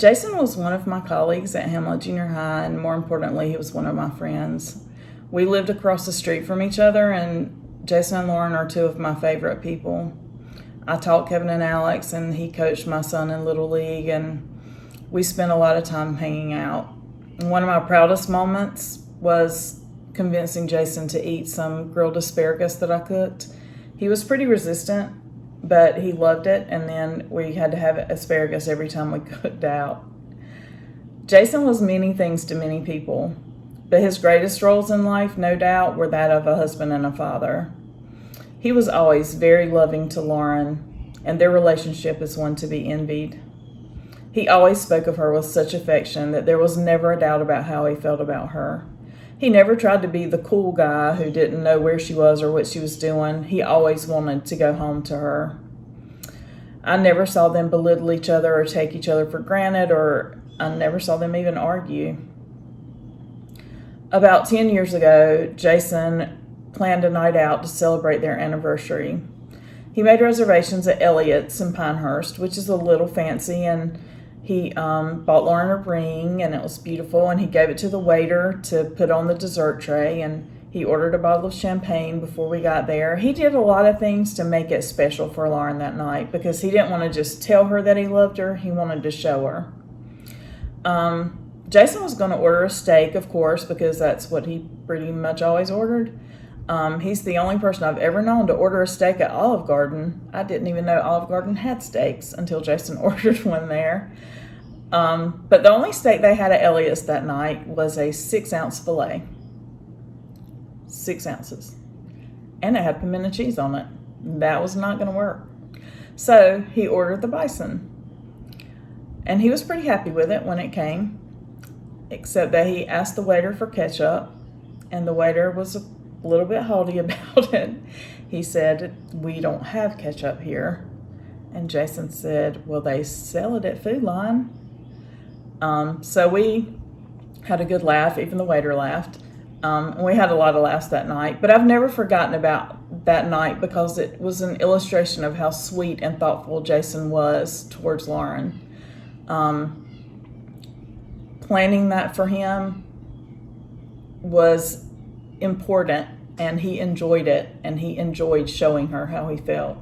Jason was one of my colleagues at Hamlet Junior High, and more importantly, he was one of my friends. We lived across the street from each other, and Jason and Lauren are two of my favorite people. I taught Kevin and Alex, and he coached my son in Little League, and we spent a lot of time hanging out. And one of my proudest moments was convincing Jason to eat some grilled asparagus that I cooked. He was pretty resistant, but he loved it, and then we had to have asparagus every time we cooked out. Jason was many things to many people, but his greatest roles in life, no doubt, were that of a husband and a father. He was always very loving to Lauren, and their relationship is one to be envied. He always spoke of her with such affection that there was never a doubt about how he felt about her. He never tried to be the cool guy who didn't know where she was or what she was doing. He always wanted to go home to her. I never saw them belittle each other or take each other for granted, or I never saw them even argue. About 10 years ago, Jason planned a night out to celebrate their anniversary. He made reservations at Elliott's in Pinehurst, which is a little fancy, and he bought Lauren a ring, and it was beautiful, and he gave it to the waiter to put on the dessert tray, and he ordered a bottle of champagne before we got there. He did a lot of things to make it special for Lauren that night because he didn't want to just tell her that he loved her. He wanted to show her. Jason was going to order a steak, of course, because that's what he pretty much always ordered. He's the only person I've ever known to order a steak at Olive Garden. I didn't even know Olive Garden had steaks until Jason ordered one there. But the only steak they had at Elliott's that night was a 6-ounce filet. 6 ounces. And it had pimento cheese on it. That was not going to work. So he ordered the bison. And he was pretty happy with it when it came, except that he asked the waiter for ketchup, and the waiter was a little bit haughty about it. He said, "We don't have ketchup here." And Jason said, "Well, they sell it at Food Line." So we had a good laugh. Even the waiter laughed. And we had a lot of laughs that night. But I've never forgotten about that night because it was an illustration of how sweet and thoughtful Jason was towards Lauren. Planning that for him was important, and he enjoyed it, and he enjoyed showing her how he felt.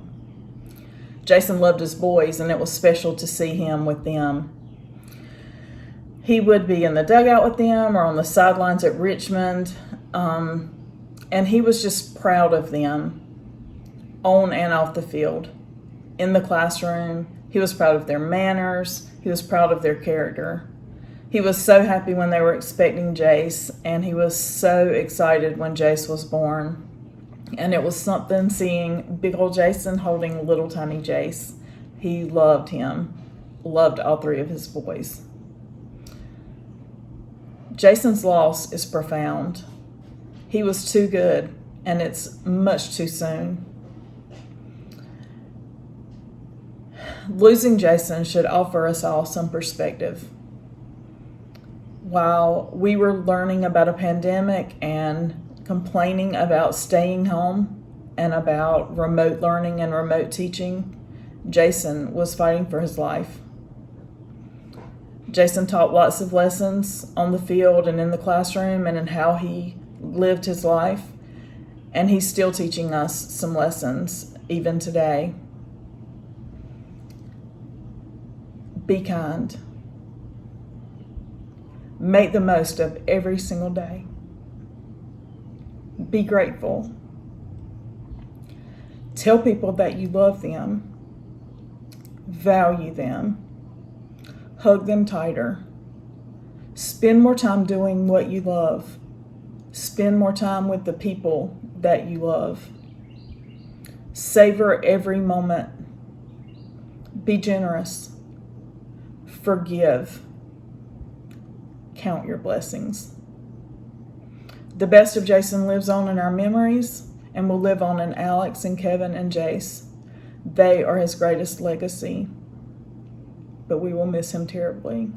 Jason loved his boys, and it was special to see him with them. He would be in the dugout with them or on the sidelines at Richmond, and he was just proud of them on and off the field. In the classroom, he was proud of their manners. He was proud of their character. He was so happy when they were expecting Jace, and he was so excited when Jace was born. And it was something seeing big old Jason holding little tiny Jace. He loved him, loved all 3 of his boys. Jason's loss is profound. He was too good, and it's much too soon. Losing Jason should offer us all some perspective. While we were learning about a pandemic and complaining about staying home and about remote learning and remote teaching, Jason was fighting for his life. Jason taught lots of lessons on the field and in the classroom and in how he lived his life, and he's still teaching us some lessons even today. Be kind. Make the most of every single day. Be grateful. Tell people that you love them. Value them. Hug them tighter. Spend more time doing what you love. Spend more time with the people that you love. Savor every moment. Be generous. Forgive. Count your blessings. The best of Jason lives on in our memories and will live on in Alex and Kevin and Jace. They are his greatest legacy, but we will miss him terribly.